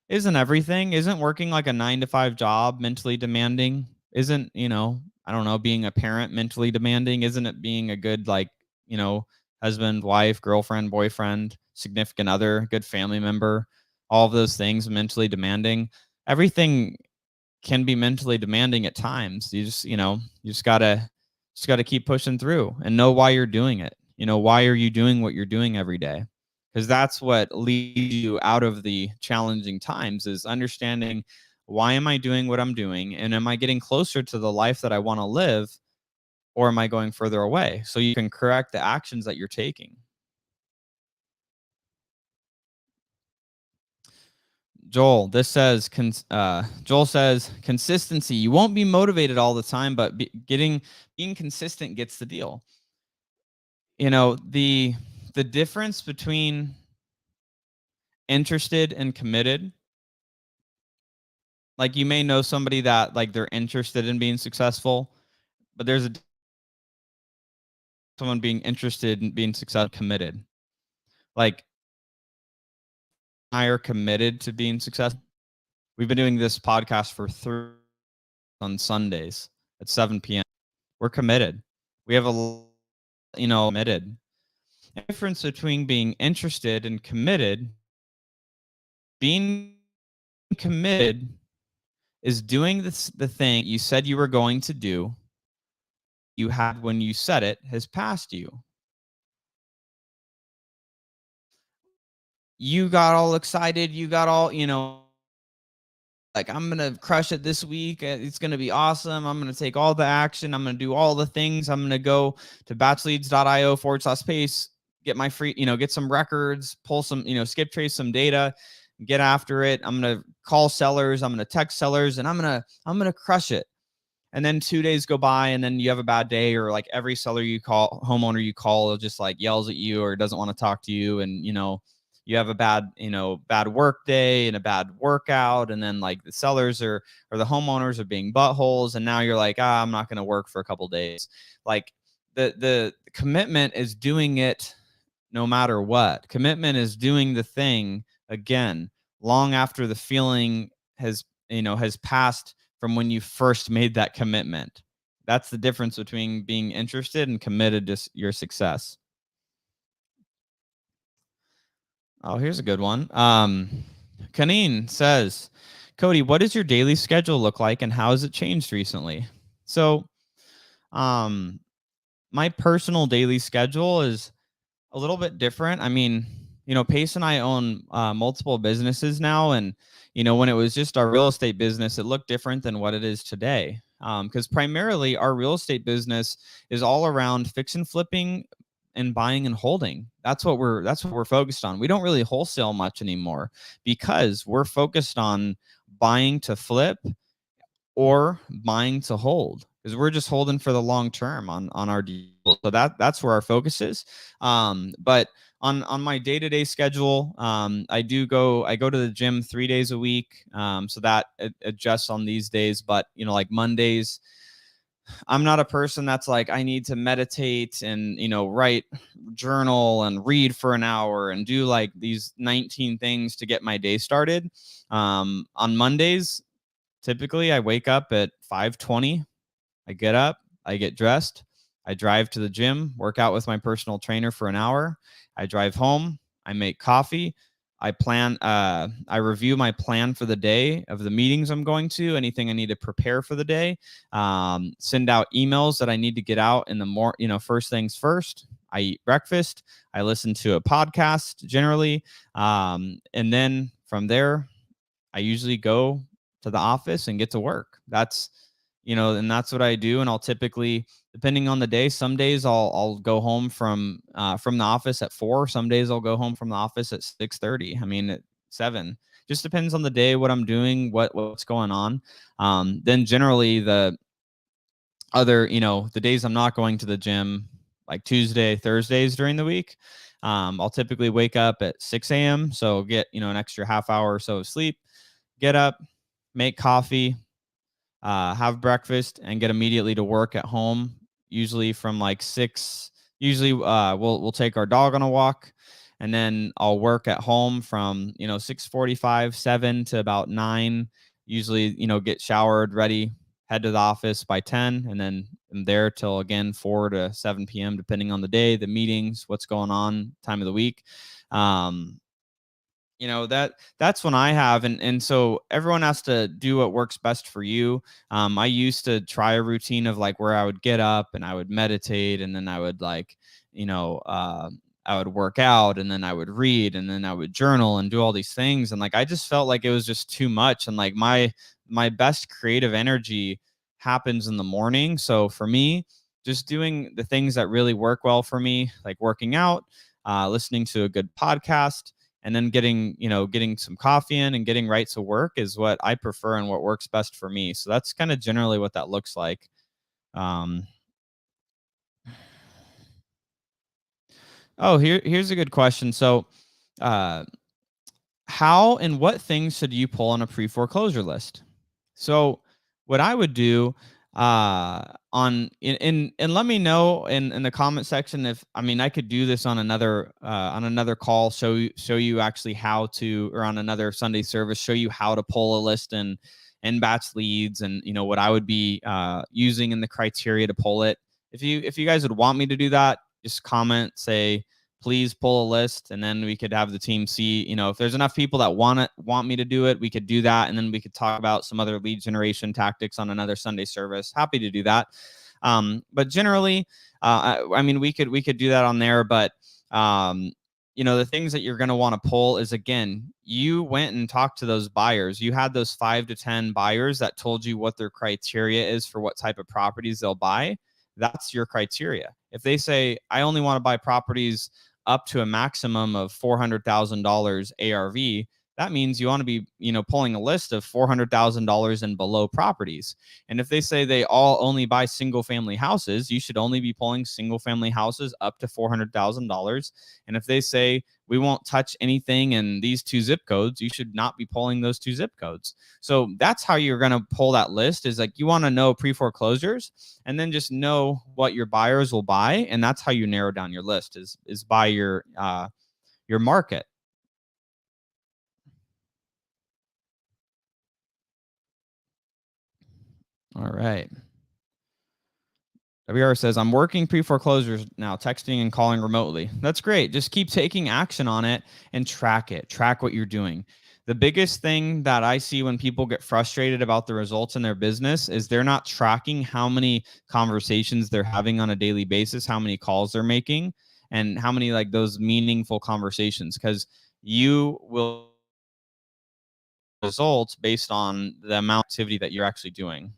Isn't everything? Isn't working like a 9 to 5 job mentally demanding? Isn't, I don't know, being a parent mentally demanding? Isn't it being a good, like, husband, wife, girlfriend, boyfriend, significant other, good family member, all of those things mentally demanding? Everything can be mentally demanding at times. You just gotta keep pushing through and know why you're doing it. Why are you doing what you're doing every day? Because that's what leads you out of the challenging times, is understanding, why am I doing what I'm doing, and am I getting closer to the life that I want to live, or am I going further away? So you can correct the actions that you're taking. Joel says consistency. You won't be motivated all the time, but being consistent gets the deal. The difference between interested and committed, like, you may know somebody that, like, they're interested in being successful, but there's someone being interested in being successful, committed. Like, I are committed to being successful. We've been doing this podcast for 3 on Sundays at 7 p.m. We're committed. We have committed. The difference between being interested and committed, being committed is doing the thing you said you were going to do. You had, when you said it, has passed you. You got all excited. You got all, like, I'm going to crush it this week. It's going to be awesome. I'm going to take all the action. I'm going to do all the things. I'm going to go to batchleads.io/space, get my free, get some records, pull some, skip trace some data, get after it. I'm going to call sellers. I'm going to text sellers, and I'm going to crush it. And then 2 days go by, and then you have a bad day, or like every seller you call, homeowner you call, just like yells at you or doesn't want to talk to you. And, you have a bad work day and a bad workout. And then, like, the sellers or the homeowners are being buttholes. And now you're like, I'm not going to work for a couple days. Like, the commitment is doing it no matter what. Commitment is doing the thing again, long after the feeling has passed from when you first made that commitment. That's the difference between being interested and committed to your success. Oh, here's a good one. Kaneen says, "Cody, what does your daily schedule look like, and how has it changed recently?" So, my personal daily schedule is a little bit different. I mean, Pace and I own multiple businesses now, and when it was just our real estate business, it looked different than what it is today. Because primarily our real estate business is all around fix and flipping and buying and holding. That's what we're focused on. We don't really wholesale much anymore, because we're focused on buying to flip or buying to hold, because we're just holding for the long term on our deal. So that's where our focus is. But on my day-to-day schedule, I go to the gym 3 days a week. So that adjusts on these days. But like Mondays, I'm not a person that's like, I need to meditate and write, journal, and read for an hour and do like these 19 things to get my day started. On Mondays, typically, I wake up at 5:20. I get up, I get dressed, I drive to the gym, work out with my personal trainer for an hour. I drive home, I make coffee. I review my plan for the day of the meetings I'm going to, anything I need to prepare for the day. Send out emails that I need to get out in the first things first. I eat breakfast. I listen to a podcast generally. And then from there, I usually go to the office and get to work. And that's what I do. And I'll typically, depending on the day, some days I'll go home from the office at 4. Some days I'll go home from the office at 6:30. I mean, 7. Just depends on the day, what I'm doing, what's going on. Then generally the other, the days I'm not going to the gym, like Tuesday, Thursdays during the week, I'll typically wake up at 6 a.m. So get, an extra half hour or so of sleep, get up, make coffee, have breakfast, and get immediately to work at home. Usually from like 6. Usually we'll take our dog on a walk, and then I'll work at home from 6:45, 7 to about 9. Usually get showered, ready, head to the office by 10, and then I'm there till again 4 to 7 p.m. depending on the day, the meetings, what's going on, time of the week. That's when I have, and so everyone has to do what works best for you. I used to try a routine of like where I would get up and I would meditate, and then I would I would work out, and then I would read, and then I would journal and do all these things, and like I just felt like it was just too much, and like my best creative energy happens in the morning. So for me, just doing the things that really work well for me, like working out, listening to a good podcast, and then getting some coffee in and getting right to work is what I prefer and what works best for me. So that's kind of generally what that looks like. Here's a good question. So, how and what things should you pull on a pre-foreclosure list? So what I would do, and let me know in the comment section if, I could do this on another call, show you actually how to, or on another Sunday service, show you how to pull a list and batch leads, and what I would be using in the criteria to pull it. If you guys would want me to do that, just comment, say please pull a list, and then we could have the team see, if there's enough people that want me to do it, we could do that, and then we could talk about some other lead generation tactics on another Sunday service. Happy to do that. But generally, we could do that on there, but the things that you're going to want to pull is, again, you went and talked to those buyers. You had those 5 to 10 buyers that told you what their criteria is for what type of properties they'll buy. That's your criteria. If they say, I only want to buy properties up to a maximum of $400,000 ARV, that means you want to be, pulling a list of $400,000 and below properties. And if they say they all only buy single family houses, you should only be pulling single family houses up to $400,000. And if they say we won't touch anything in these 2 zip codes, you should not be pulling those 2 zip codes. So that's how you're going to pull that list, is like you want to know pre-foreclosures, and then just know what your buyers will buy. And that's how you narrow down your list, is by your market. All right. WR says, I'm working pre-foreclosures now, texting and calling remotely. That's great. Just keep taking action on it and track it. Track what you're doing. The biggest thing that I see when people get frustrated about the results in their business is they're not tracking how many conversations they're having on a daily basis, how many calls they're making, and how many like those meaningful conversations, because you will results based on the amount of activity that you're actually doing.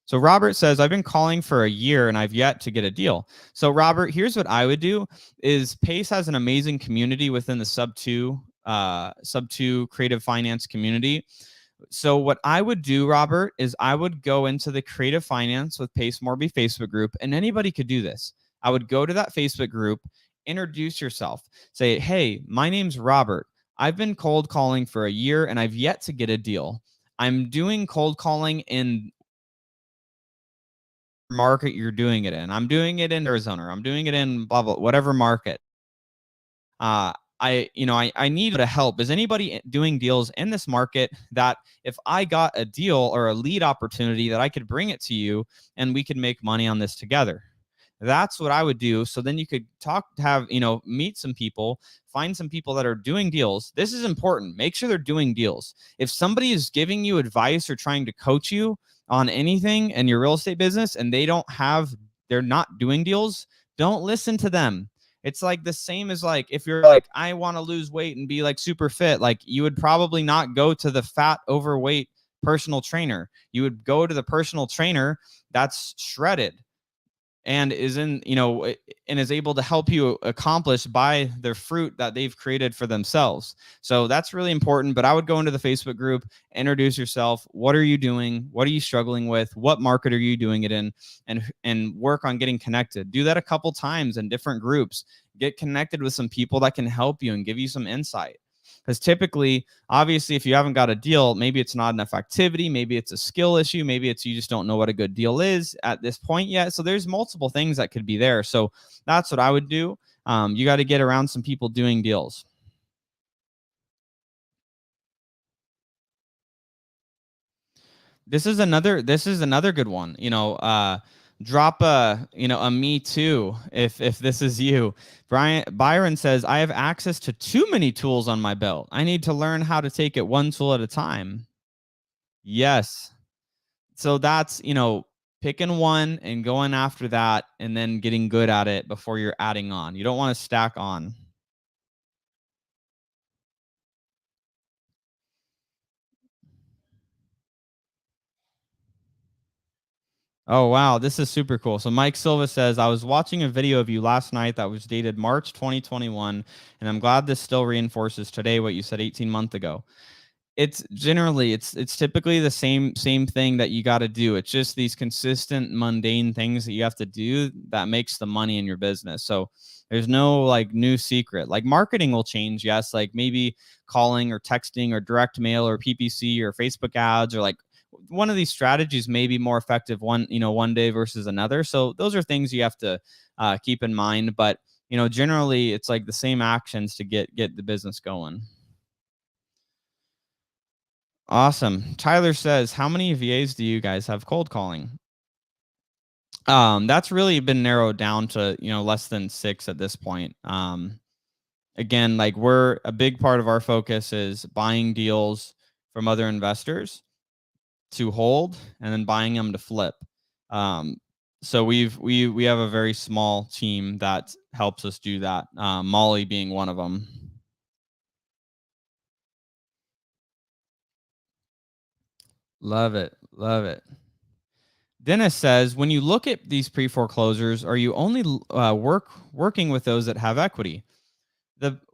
So Robert says, I've been calling for a year and I've yet to get a deal. So Robert, here's what I would do is Pace has an amazing community within the sub 2 creative finance community. So what I would do, Robert, is I would go into the creative finance with Pace Morby Facebook group, and anybody could do this. I would go to that Facebook group, introduce yourself, say, hey, my name's Robert. I've been cold calling for a year and I've yet to get a deal. I'm doing cold calling in market you're doing it in. I'm doing it in Arizona. I'm doing it in blah, blah, whatever market. I need to help. Is anybody doing deals in this market that if I got a deal or a lead opportunity that I could bring it to you and we could make money on this together? That's what I would do. So then you could meet some people, find some people that are doing deals. This is important. Make sure they're doing deals. If somebody is giving you advice or trying to coach you on anything in your real estate business and they're not doing deals, don't listen to them. It's like the same as like if you're like, I want to lose weight and be like super fit, like you would probably not go to the fat, overweight personal trainer. You would go to the personal trainer that's shredded. and is in, and is able to help you accomplish by their fruit that they've created for themselves. So that's really important. But I would go into the Facebook group, introduce yourself. What are you doing? What are you struggling with? What market are you doing it in? And work on getting connected. Do that a couple times in different groups. Get connected with some people that can help you and give you some insight. Because typically, obviously, if you haven't got a deal, maybe it's not enough activity, maybe it's a skill issue, maybe it's you just don't know what a good deal is at this point yet. So there's multiple things that could be there. So that's what I would do. You got to get around some people doing deals. This is another good one. Drop a me too if this is you. Byron says, I have access to too many tools on my belt. I need to learn how to take it one tool at a time. Yes. So that's, picking one and going after that and then getting good at it before you're adding on. You don't want to stack on. Oh, wow. This is super cool. So Mike Silva says, I was watching a video of you last night that was dated March 2021, and I'm glad this still reinforces today what you said 18 months ago. It's typically the same thing that you got to do. It's just these consistent mundane things that you have to do that makes the money in your business. So there's no like new secret. Like marketing will change, yes, like maybe calling or texting or direct mail or PPC or Facebook ads, or like one of these strategies may be more effective one day versus another. So those are things you have to keep in mind. But generally it's like the same actions to get the business going. Awesome. Tyler says, how many VAs do you guys have cold calling? That's really been narrowed down to, less than 6 at this point. Again, like we're a big part of our focus is buying deals from other investors to hold and then buying them to flip. So we have a very small team that helps us do that. Molly being one of them. Love it. Love it. Dennis says, when you look at these pre-foreclosures, are you only working with those that have equity?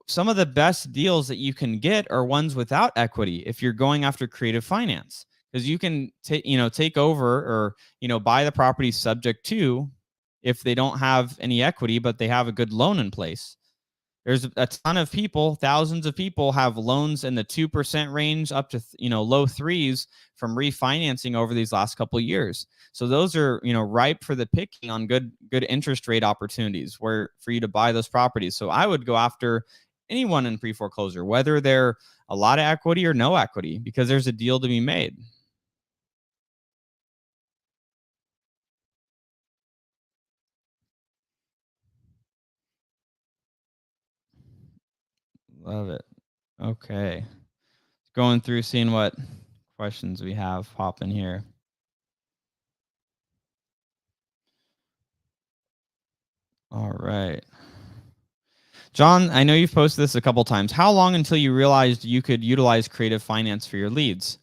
Some of the best deals that you can get are ones without equity if you're going after creative finance, because you can take over or buy the property subject to if they don't have any equity but they have a good loan in place. There's a ton of people, thousands of people have loans in the 2% range up to low threes from refinancing over these last couple of years. So those are ripe for the picking on good interest rate opportunities where for you to buy those properties. So I would go after anyone in pre-foreclosure, whether they're a lot of equity or no equity, because there's a deal to be made. Love it. Okay. Going through seeing what questions we have pop in here. All right. John, I know you've posted this a couple times. How long until you realized you could utilize creative finance for your leads?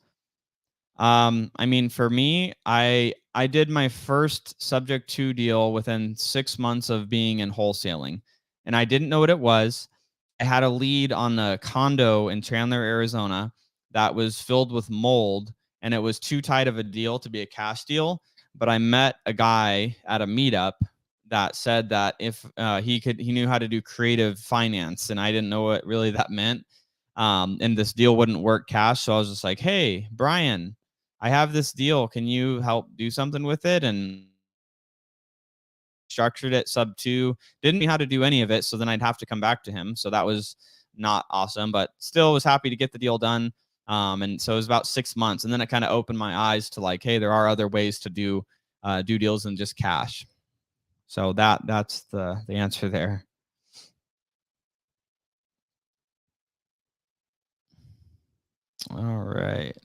I mean, for me, I did my first subject to deal within 6 months of being in wholesaling, and I didn't know what it was. I had a lead on a condo in Chandler, Arizona that was filled with mold, and it was too tight of a deal to be a cash deal. But I met a guy at a meetup that said that if he knew how to do creative finance, and I didn't know what really that meant. And this deal wouldn't work cash, so I was just like, "Hey, Brian, I have this deal. Can you help do something with it?" And structured it sub two. Didn't know how to do any of it, so then I'd have to come back to him. So that was not awesome, but still was happy to get the deal done. And so it was about 6 months, and then it kind of opened my eyes to like, hey, there are other ways to do deals than just cash. So that's the answer there. All right.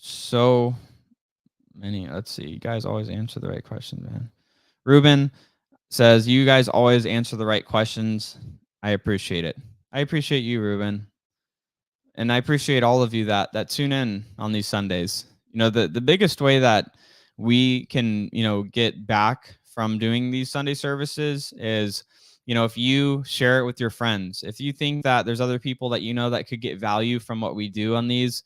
So many. Let's see. You guys always answer the right question, man. Ruben says, you guys always answer the right questions. I appreciate it. I appreciate you, Ruben. And I appreciate all of you that tune in on these Sundays. the biggest way that we can, get back from doing these Sunday services is, if you share it with your friends, if you think that there's other people that that could get value from what we do on these,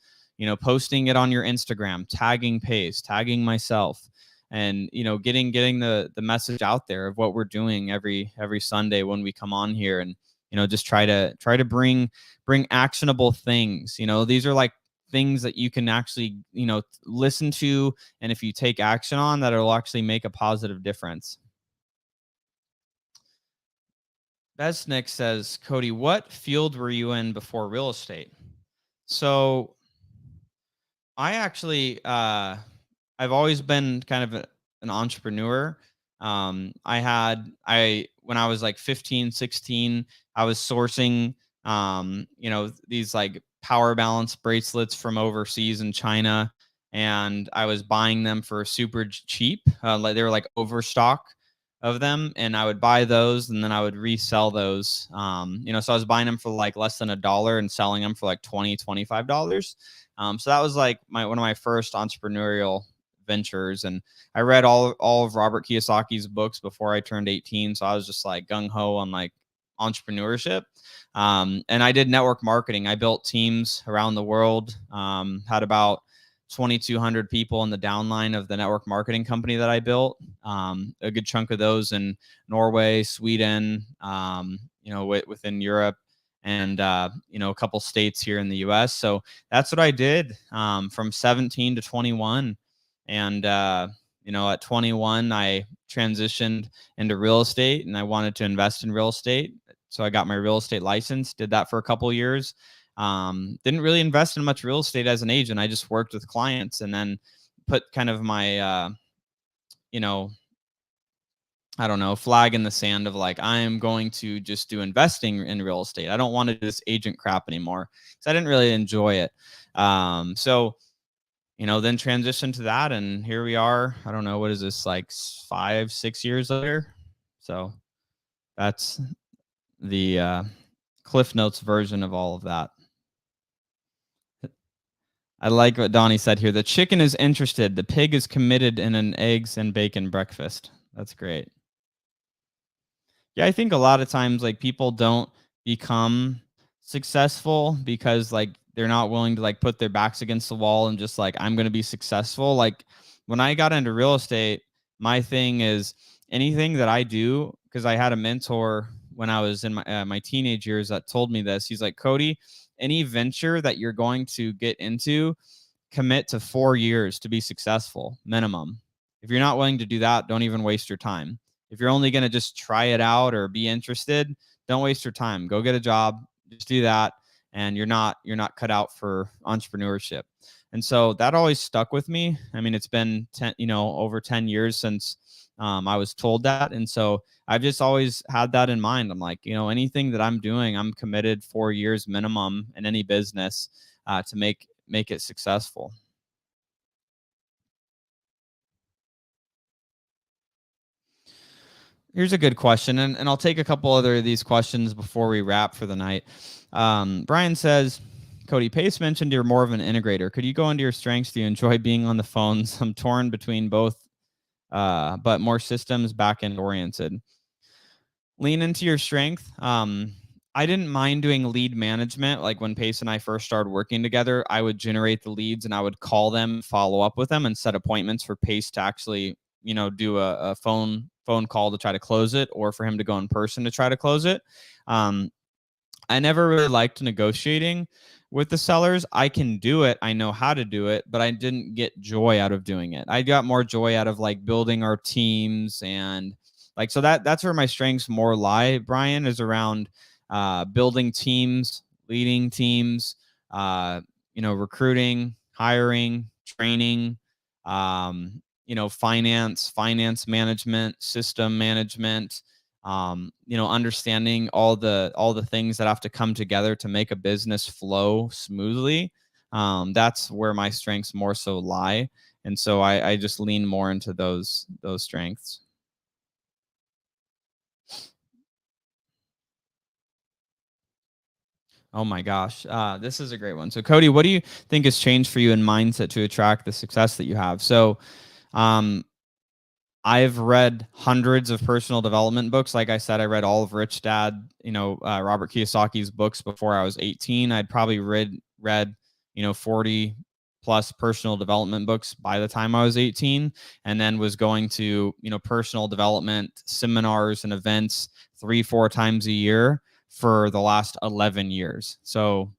posting it on your Instagram, tagging Pace, tagging myself, and getting the message out there of what we're doing every Sunday when we come on here, and just try to bring actionable things. These are like things that you can actually listen to, and if you take action on that, it'll actually make a positive difference. Besnick says, Cody, what field were you in before real estate? So I actually I've always been kind of an entrepreneur. I when I was like 15, 16, I was sourcing these like power balance bracelets from overseas in China, and I was buying them for super cheap. Like they were like overstock of them, and I would buy those and then I would resell those. So I was buying them for like less than $1 and selling them for like $25. So that was like one of my first entrepreneurial ventures. And I read all of Robert Kiyosaki's books before I turned 18. So I was just like gung ho on like entrepreneurship. And I did network marketing. I built teams around the world, had about 2,200 people in the downline of the network marketing company that I built. A good chunk of those in Norway, Sweden, within Europe, and a couple states here in the US. So that's what I did from 17 to 21. And at 21, I transitioned into real estate, and I wanted to invest in real estate. So I got my real estate license, did that for a couple of years. Didn't really invest in much real estate as an agent. I just worked with clients, and then put kind of my, I don't know, flag in the sand of like, I'm going to just do investing in real estate. I don't want to do this agent crap anymore, because I didn't really enjoy it. So then transition to that, and here we are. I don't know, what is this, like 5-6 years later? So that's the Cliff Notes version of all of that. I like what Donnie said here. The chicken is interested. The pig is committed in an eggs and bacon breakfast. That's great. Yeah, I think a lot of times like people don't become successful because like they're not willing to like put their backs against the wall and just like, I'm going to be successful. Like when I got into real estate, my thing is anything that I do, because I had a mentor when I was in my teenage years that told me this. He's like, Cody, any venture that you're going to get into, commit to 4 years to be successful minimum. If you're not willing to do that, don't even waste your time. If you're only going to just try it out or be interested, don't waste your time. Go get a job, just do that, and you're not cut out for entrepreneurship. And so that always stuck with me. I mean, it's been over 10 years since I was told that, and so I've just always had that in mind. I'm like, anything that I'm doing, I'm committed 4 years minimum in any business to make it successful. Here's a good question, and I'll take a couple other of these questions before we wrap for the night. Brian says, Cody, Pace mentioned you're more of an integrator. Could you go into your strengths? Do you enjoy being on the phones? I'm torn between both, but more systems back-end oriented. Lean into your strength. I didn't mind doing lead management. Like when Pace and I first started working together, I would generate the leads and I would call them, follow up with them, and set appointments for Pace to actually, do a phone call to try to close it, or for him to go in person to try to close it. I never really liked negotiating with the sellers. I can do it. I know how to do it, but I didn't get joy out of doing it. I got more joy out of like building our teams, and like, so that's where my strengths more lie, Brian, is around building teams, leading teams, recruiting, hiring, training, finance management, system management, understanding all the things that have to come together to make a business flow smoothly. That's where my strengths more so lie. And so I just lean more into those strengths. Oh my gosh. This is a great one. So Cody, what do you think has changed for you in mindset to attract the success that you have? So um, I've read hundreds of personal development books. Like I said, I read all of Rich Dad, Robert Kiyosaki's books before I was 18. I'd probably read 40 plus personal development books by the time I was 18, and then was going to, personal development seminars and events 3-4 times a year for the last 11 years. So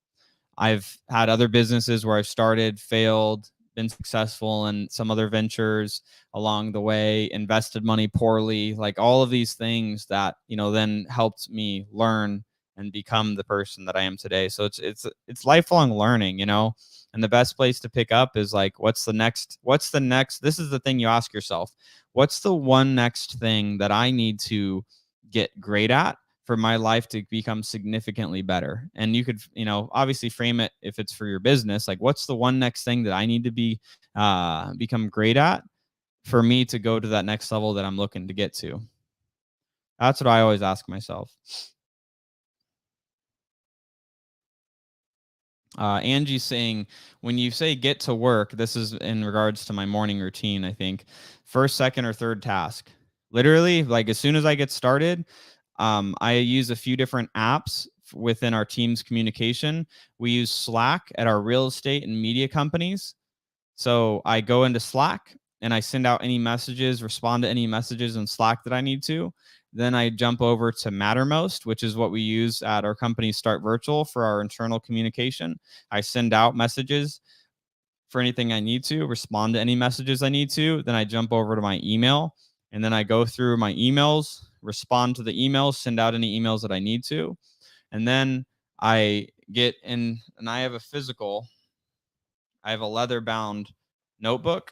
I've had other businesses where I've started, failed, been successful in some other ventures along the way, invested money poorly, like all of these things that, then helped me learn and become the person that I am today. So it's lifelong learning, And the best place to pick up is like, what's the next, this is the thing you ask yourself. What's the one next thing that I need to get great at for my life to become significantly better? And you could, obviously frame it if it's for your business, like what's the one next thing that I need to become great at for me to go to that next level that I'm looking to get to? That's what I always ask myself. Angie's saying, when you say get to work, this is in regards to my morning routine, I think. First, second, or third task. Literally, like as soon as I get started, I use a few different apps within our team's communication. We use Slack at our real estate and media companies. So I go into Slack and I send out any messages, respond to any messages in Slack that I need to. Then I jump over to Mattermost, which is what we use at our company Start Virtual for our internal communication. I send out messages for anything I need to, respond to any messages I need to. Then I jump over to my email and then I go through my emails, respond to the emails, send out any emails that I need to. And then I get in, and I have a leather bound notebook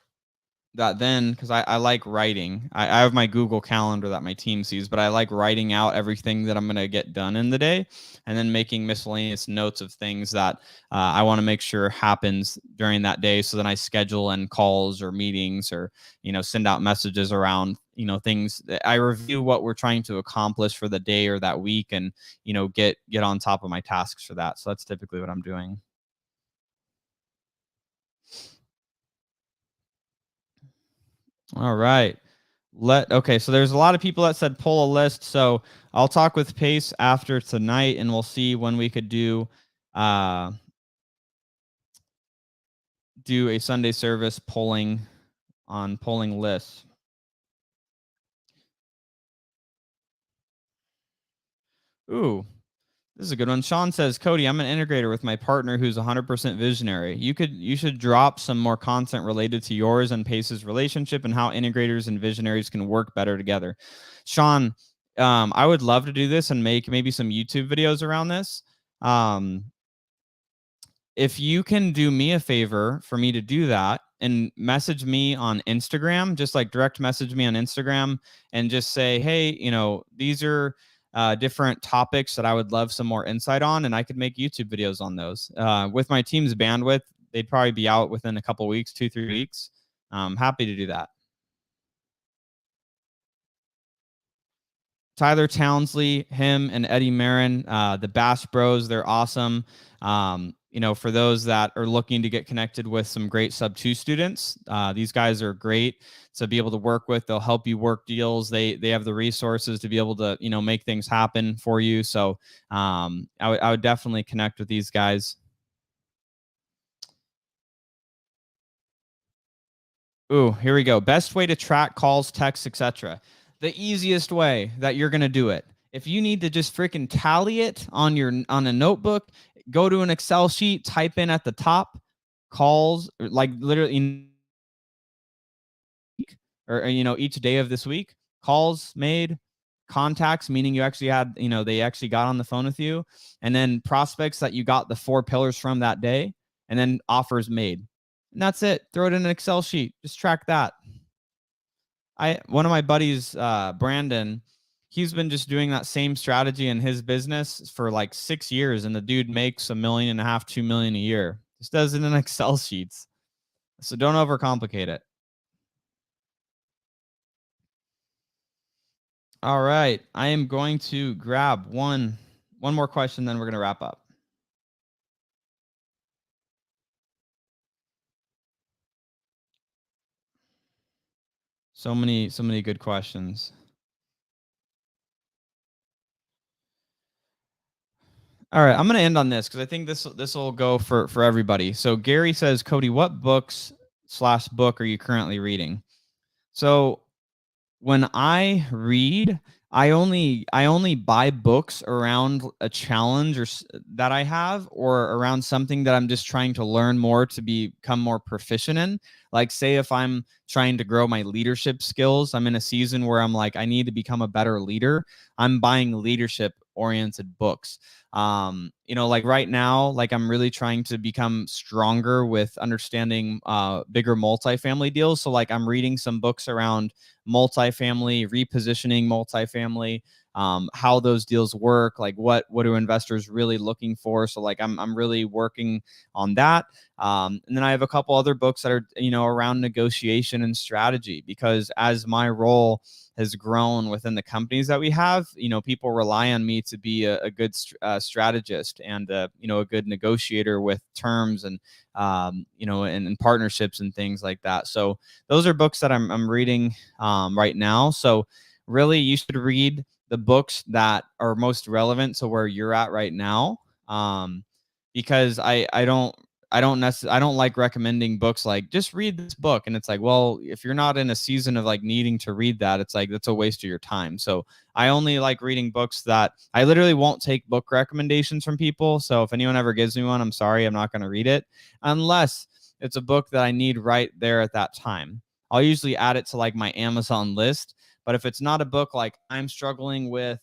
that then, because I like writing, I have my Google Calendar that my team sees, but I like writing out everything that I'm going to get done in the day and then making miscellaneous notes of things that I want to make sure happens during that day. So then I schedule in calls or meetings or, send out messages around, things that I review what we're trying to accomplish for the day or that week and, get on top of my tasks for that. So that's typically what I'm doing. All right. Okay, so there's a lot of people that said pull a list. So I'll talk with Pace after tonight and we'll see when we could uh do a Sunday service polling lists. Ooh, this is a good one. Sean says, Cody, I'm an integrator with my partner who's 100% visionary. You should drop some more content related to yours and Pace's relationship and how integrators and visionaries can work better together. Sean, I would love to do this and make maybe some YouTube videos around this. If you can do me a favor for me to do that and message me on Instagram, just like direct message me on Instagram and just say, hey, these are different topics that I would love some more insight on, and I could make YouTube videos on those. With my team's bandwidth, they'd probably be out within a couple weeks, 2-3 weeks. Happy to do that. Tyler Townsley, him and Eddie Marin, the Bass Bros, they're awesome. For those that are looking to get connected with some great sub 2 students, these guys are great to be able to work with. They'll help you work deals. They have the resources to be able to, make things happen for you. So I would definitely connect with these guys. Ooh, here we go. Best way to track calls, texts, etc. The easiest way that you're gonna do it. If you need to just freaking tally it on a notebook, go to an Excel sheet, type in at the top calls, like literally, or each day of this week, calls made, contacts, meaning you actually had, they actually got on the phone with you, and then prospects that you got the 4 pillars from that day, and then offers made. And that's it. Throw it in an Excel sheet. Just track that. One of my buddies, Brandon, he's been just doing that same strategy in his business for like 6 years, and the dude makes $1.5 million, $2 million a year. Just does it in Excel sheets. So don't overcomplicate it. All right, I am going to grab one more question, then we're going to wrap up. So many good questions. All right, I'm going to end on this because I think this will go for everybody. So Gary says, Cody, what books/book are you currently reading? So when I read, I only buy books around a challenge that I have, or around something that I'm just trying to learn more to become more proficient in. Like, say if I'm trying to grow my leadership skills, I'm in a season where I'm like, I need to become a better leader. I'm buying leadership oriented books. Like right now, like I'm really trying to become stronger with understanding bigger multifamily deals. So like I'm reading some books around multifamily, repositioning multifamily, how those deals work, like what are investors really looking for. So like I'm really working on that. And then I have a couple other books that are, around negotiation and strategy, because as my role has grown within the companies that we have, people rely on me to be a good strategist and, a good negotiator with terms and, and partnerships and things like that. So those are books that I'm reading right now. So really, you should read the books that are most relevant to where you're at right now, because I don't like recommending books like just read this book, and it's like, well, if you're not in a season of like needing to read that, it's like that's a waste of your time. So I only like reading books that I literally won't take book recommendations from people. So if anyone ever gives me one, I'm sorry, I'm not going to read it unless it's a book that I need right there at that time. I'll usually add it to like my Amazon list. But if it's not a book like I'm struggling with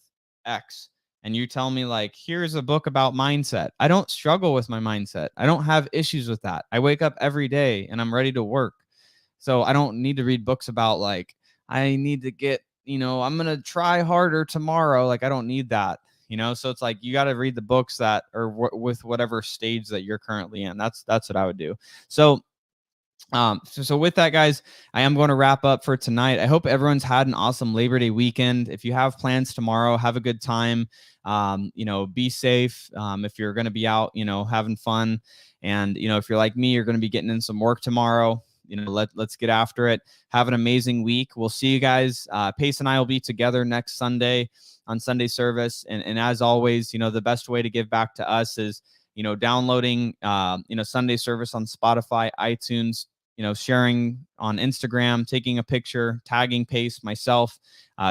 X, and you tell me like, here's a book about mindset, I don't struggle with my mindset. I don't have issues with that. I wake up every day and I'm ready to work. So I don't need to read books about like, I need to get, I'm going to try harder tomorrow. Like, I don't need that. So it's like you got to read the books that are with whatever stage that you're currently in. That's what I would do. So with that, guys, I am going to wrap up for tonight. I hope everyone's had an awesome Labor Day weekend. If you have plans tomorrow, have a good time. Be safe. If you're going to be out, having fun, and if you're like me, you're going to be getting in some work tomorrow. Let's get after it. Have an amazing week. We'll see you guys. Pace and I will be together next Sunday on Sunday service. And as always, the best way to give back to us is, downloading, Sunday service on Spotify, iTunes, sharing on Instagram, taking a picture, tagging Pace, myself,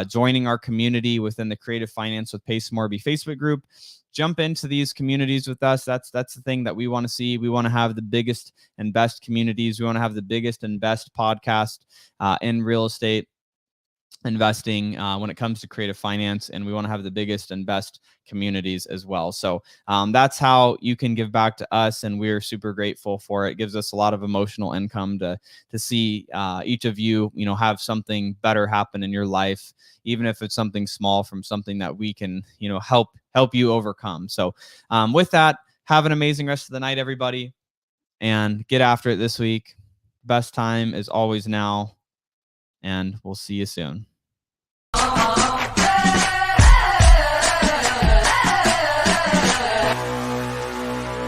joining our community within the Creative Finance with Pace Morby Facebook group. Jump into these communities with us. That's the thing that we want to see. We want to have the biggest and best communities. We want to have the biggest and best podcast in real estate investing when it comes to creative finance, and we want to have the biggest and best communities as well. So that's how you can give back to us, and we're super grateful for it. It gives us a lot of emotional income to see each of you have something better happen in your life, even if it's something small from something that we can help you overcome. So with that, have an amazing rest of the night, everybody, and get after it this week. Best time is always now, and we'll see you soon.